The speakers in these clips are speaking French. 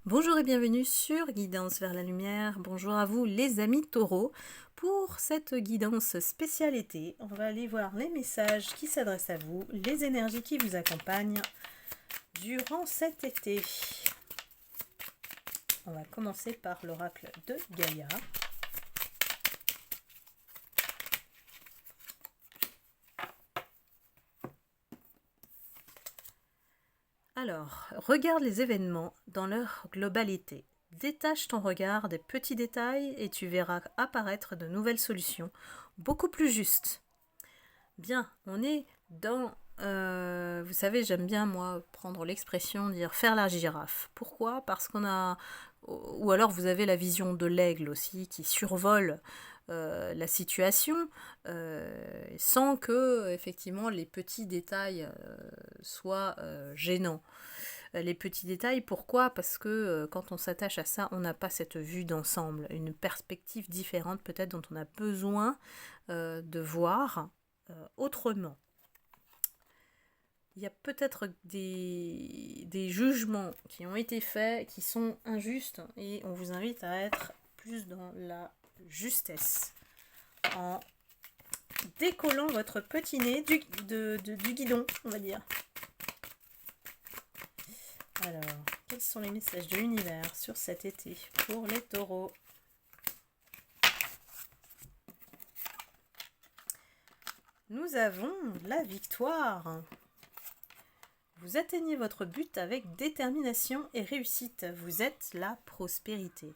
Bonjour et bienvenue sur Guidance vers la lumière. Bonjour à vous les amis taureaux. Pour cette guidance spéciale été, on va aller voir les messages qui s'adressent à vous, les énergies qui vous accompagnent durant cet été. On va commencer par l'oracle de Gaïa. Alors, regarde les événements dans leur globalité. Détache ton regard des petits détails et tu verras apparaître de nouvelles solutions, beaucoup plus justes. Bien, on est dans... vous savez, j'aime bien, moi, prendre l'expression, dire faire la girafe. Pourquoi ? Parce qu'on a... Ou alors vous avez la vision de l'aigle aussi, qui survole la situation, sans que, effectivement, les petits détails soient gênants. Les petits détails, pourquoi ? Parce que quand on s'attache à ça, on n'a pas cette vue d'ensemble, une perspective différente peut-être dont on a besoin de voir autrement. Il y a peut-être des jugements qui ont été faits, qui sont injustes, et on vous invite à être plus dans la justesse, en décollant votre petit nez du guidon, on va dire. Alors, quels sont les messages de l'univers sur cet été pour les taureaux ? Nous avons la victoire. Vous atteignez votre but avec détermination et réussite. Vous êtes la prospérité.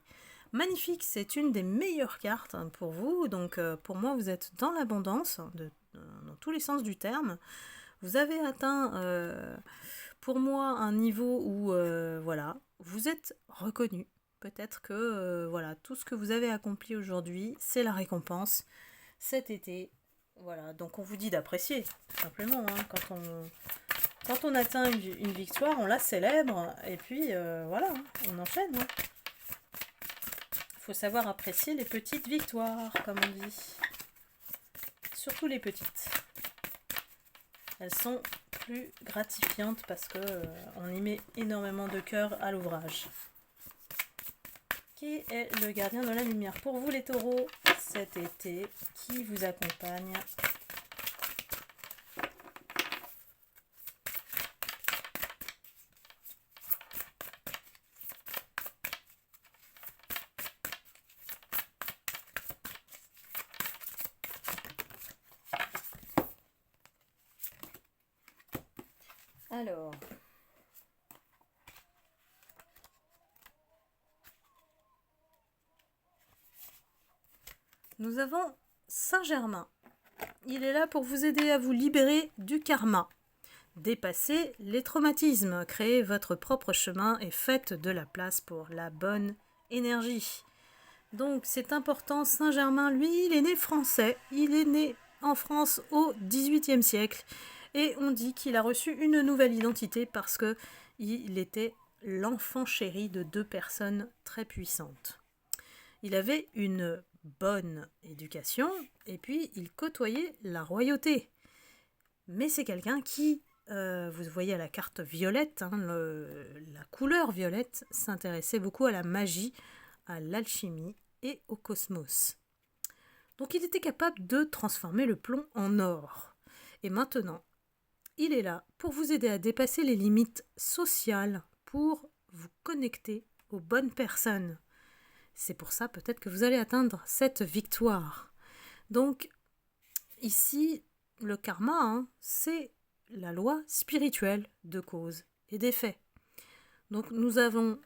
Magnifique, c'est une des meilleures cartes pour vous. Donc pour moi, vous êtes dans l'abondance, dans tous les sens du terme. Vous avez atteint, pour moi, un niveau où, voilà, vous êtes reconnu. Peut-être que, voilà, tout ce que vous avez accompli aujourd'hui, c'est la récompense cet été. Voilà, donc on vous dit d'apprécier, tout simplement, hein, quand on atteint une victoire, on la célèbre, et puis voilà, on enchaîne. Il faut savoir apprécier les petites victoires, comme on dit. Surtout les petites. Elles sont plus gratifiantes parce que on y met énormément de cœur à l'ouvrage. Qui est le gardien de la lumière pour vous les taureaux cet été, qui vous accompagne ? Alors, nous avons Saint-Germain. Il est là pour vous aider à vous libérer du karma. Dépassez les traumatismes, créez votre propre chemin et faites de la place pour la bonne énergie. Donc c'est important, Saint-Germain, lui, il est né français, il est né en France au XVIIIe siècle et on dit qu'il a reçu une nouvelle identité parce qu'il était l'enfant chéri de deux personnes très puissantes. Il avait une bonne éducation et puis il côtoyait la royauté. Mais c'est quelqu'un qui, vous voyez à la carte violette, hein, la couleur violette, s'intéressait beaucoup à la magie, à l'alchimie et au cosmos. Donc il était capable de transformer le plomb en or. Et maintenant, il est là pour vous aider à dépasser les limites sociales, pour vous connecter aux bonnes personnes. C'est pour ça peut-être que vous allez atteindre cette victoire. Donc ici, le karma, hein, c'est la loi spirituelle de cause et d'effet. Donc nous avons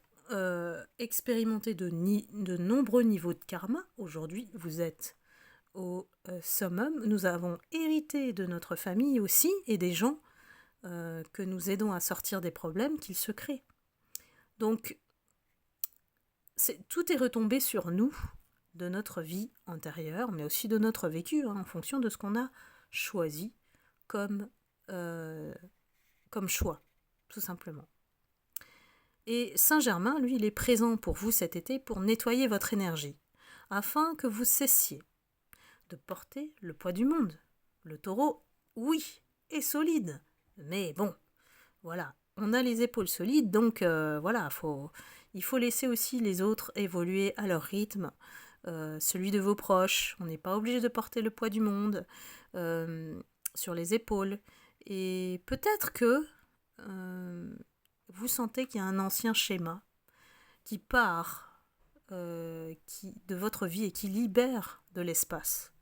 expérimenté de nombreux niveaux de karma. Aujourd'hui, vous êtes au summum. Nous avons hérité de notre famille aussi et des gens que nous aidons à sortir des problèmes qu'ils se créent. Donc, tout est retombé sur nous, de notre vie antérieure, mais aussi de notre vécu, hein, en fonction de ce qu'on a choisi comme choix, tout simplement. Et Saint-Germain, lui, il est présent pour vous cet été pour nettoyer votre énergie, afin que vous cessiez de porter le poids du monde. Le taureau, oui, est solide, mais bon, voilà, on a les épaules solides, donc voilà, il faut laisser aussi les autres évoluer à leur rythme, celui de vos proches. On n'est pas obligé de porter le poids du monde sur les épaules. Et peut-être que vous sentez qu'il y a un ancien schéma qui part de votre vie et qui libère de l'espace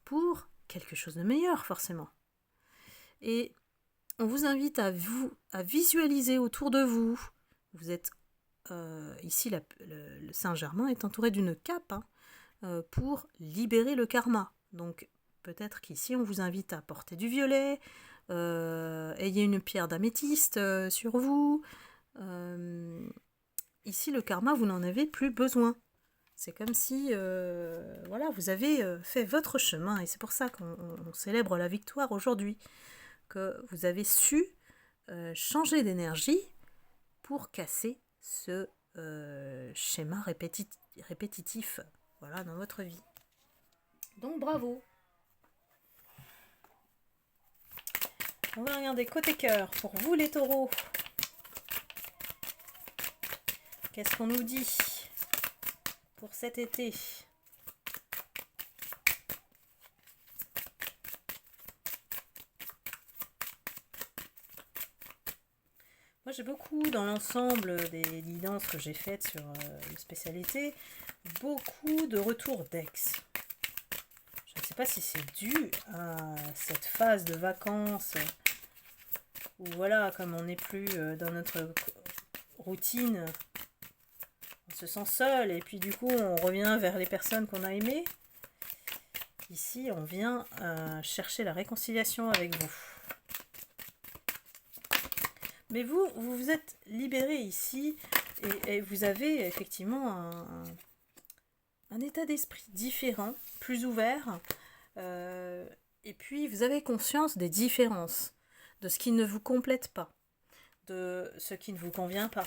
pour quelque chose de meilleur, forcément. Et on vous invite à visualiser autour de vous. Vous êtes ici, le Saint-Germain est entouré d'une cape pour libérer le karma. Donc peut-être qu'ici on vous invite à porter du violet, ayez une pierre d'améthyste sur vous. Ici le karma, vous n'en avez plus besoin. C'est comme si voilà, vous avez fait votre chemin, et c'est pour ça qu'on célèbre la victoire aujourd'hui, que vous avez su changer d'énergie pour casser ce schéma répétitif, voilà, dans votre vie. Donc bravo. On va regarder côté cœur pour vous les taureaux. Qu'est-ce qu'on nous dit pour cet été ? Moi, j'ai beaucoup, dans l'ensemble des guidances que j'ai faites sur une spécialité, beaucoup de retours d'ex. Je ne sais pas si c'est dû à cette phase de vacances où, voilà, comme on n'est plus dans notre routine, on se sent seul et puis du coup, on revient vers les personnes qu'on a aimées. Ici, on vient chercher la réconciliation avec vous. Mais vous vous êtes libéré ici et vous avez effectivement un état d'esprit différent, plus ouvert. Et puis vous avez conscience des différences, de ce qui ne vous complète pas, de ce qui ne vous convient pas.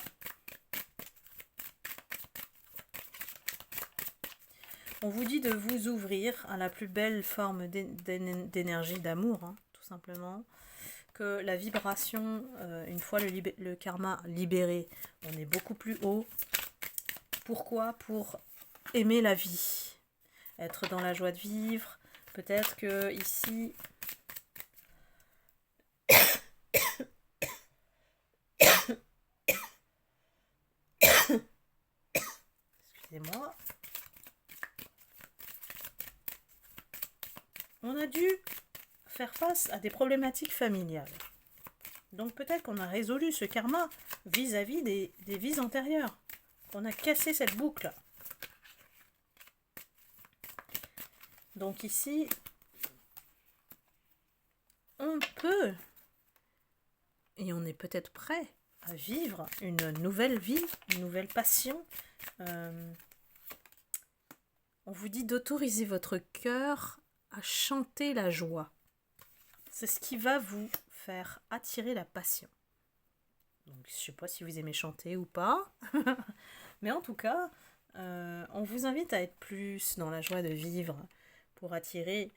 On vous dit de vous ouvrir à la plus belle forme d'énergie, d'amour, hein, tout simplement. Que la vibration, une fois le karma libéré, on est beaucoup plus haut. Pourquoi ? Pour aimer la vie, être dans la joie de vivre. Peut-être que ici, excusez-moi, on a dû faire face à des problématiques familiales. Donc peut-être qu'on a résolu ce karma vis-à-vis des vies antérieures. On a cassé cette boucle. Donc ici, on peut, et on est peut-être prêt à vivre une nouvelle vie, une nouvelle passion. On vous dit d'autoriser votre cœur à chanter la joie. C'est ce qui va vous faire attirer la passion. Donc, je ne sais pas si vous aimez chanter ou pas, mais en tout cas, on vous invite à être plus dans la joie de vivre pour attirer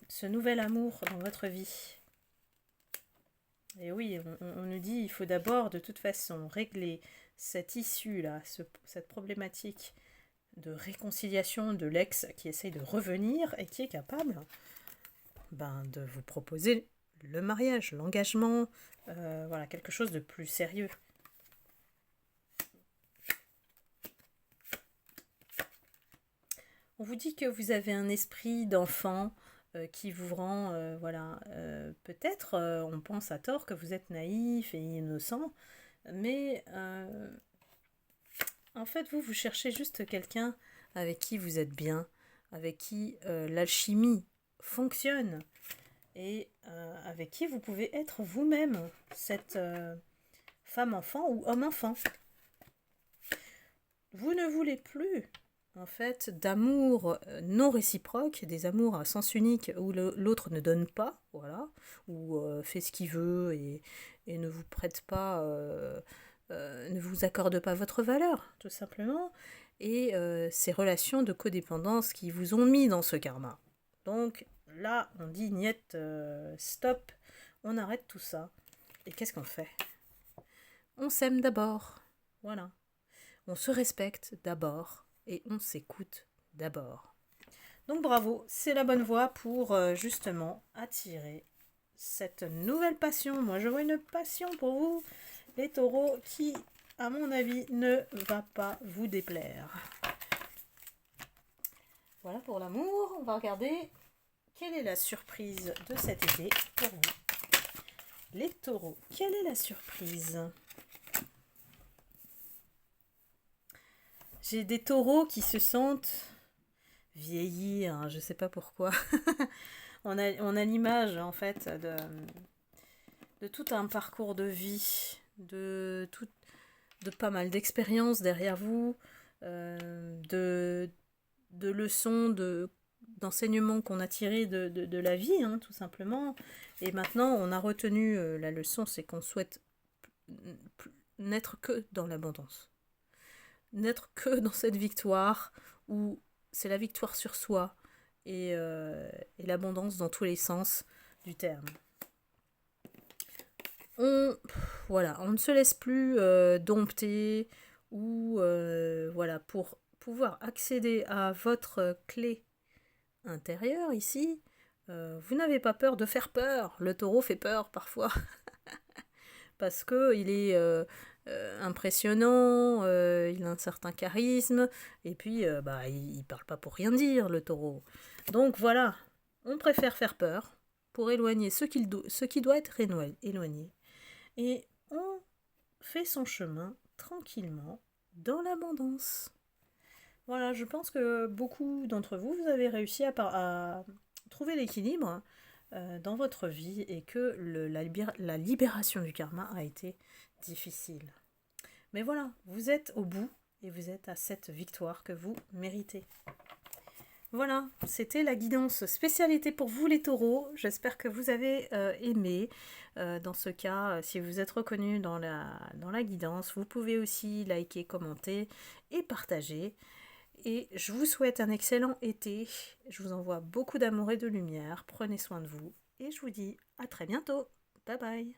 ce nouvel amour dans votre vie. Et oui, on nous dit il faut d'abord de toute façon régler cette issue-là, cette problématique de réconciliation de l'ex qui essaye de revenir et qui est capable de vous proposer le mariage, l'engagement, voilà, quelque chose de plus sérieux. On vous dit que vous avez un esprit d'enfant qui vous rend, peut-être, on pense à tort que vous êtes naïf et innocent, mais en fait, vous cherchez juste quelqu'un avec qui vous êtes bien, avec qui l'alchimie fonctionne et avec qui vous pouvez être vous-même, cette femme-enfant ou homme-enfant. Vous ne voulez plus, en fait, d'amour non réciproque, des amours à sens unique où l'autre ne donne pas, voilà, ou fait ce qu'il veut et ne vous prête pas, ne vous accorde pas votre valeur, tout simplement, et ces relations de codépendance qui vous ont mis dans ce karma. Donc là, on dit niet, stop, on arrête tout ça. Et qu'est-ce qu'on fait ? on s'aime d'abord. Voilà. On se respecte d'abord et on s'écoute d'abord. Donc bravo, c'est la bonne voie pour justement attirer cette nouvelle passion. Moi, je vois une passion pour vous, les taureaux, qui, à mon avis, ne va pas vous déplaire. Voilà pour l'amour. On va regarder quelle est la surprise de cet été pour vous. Les taureaux, quelle est la surprise? J'ai des taureaux qui se sentent vieillir, hein, je ne sais pas pourquoi. on a l'image en fait de tout un parcours de vie, de pas mal d'expériences derrière vous, de leçons, d'enseignements qu'on a tirés de la vie, hein, tout simplement. Et maintenant, on a retenu la leçon, c'est qu'on souhaite n'être que dans l'abondance. N'être que dans cette victoire où c'est la victoire sur soi et l'abondance dans tous les sens du terme. On ne se laisse plus dompter ou voilà, pour pouvoir accéder à votre clé intérieure ici, vous n'avez pas peur de faire peur. Le taureau fait peur parfois parce que il est impressionnant, il a un certain charisme et puis il parle pas pour rien dire, le taureau. Donc voilà, on préfère faire peur pour éloigner ce qui doit être éloigné. Et on fait son chemin tranquillement dans l'abondance. Voilà, je pense que beaucoup d'entre vous, vous avez réussi à trouver l'équilibre dans votre vie et que la libération du karma a été difficile. Mais voilà, vous êtes au bout et vous êtes à cette victoire que vous méritez. Voilà, c'était la guidance spécialité pour vous les taureaux. J'espère que vous avez aimé. Dans ce cas, si vous êtes reconnu dans la guidance, vous pouvez aussi liker, commenter et partager. Et je vous souhaite un excellent été. Je vous envoie beaucoup d'amour et de lumière. Prenez soin de vous. Et je vous dis à très bientôt. Bye bye.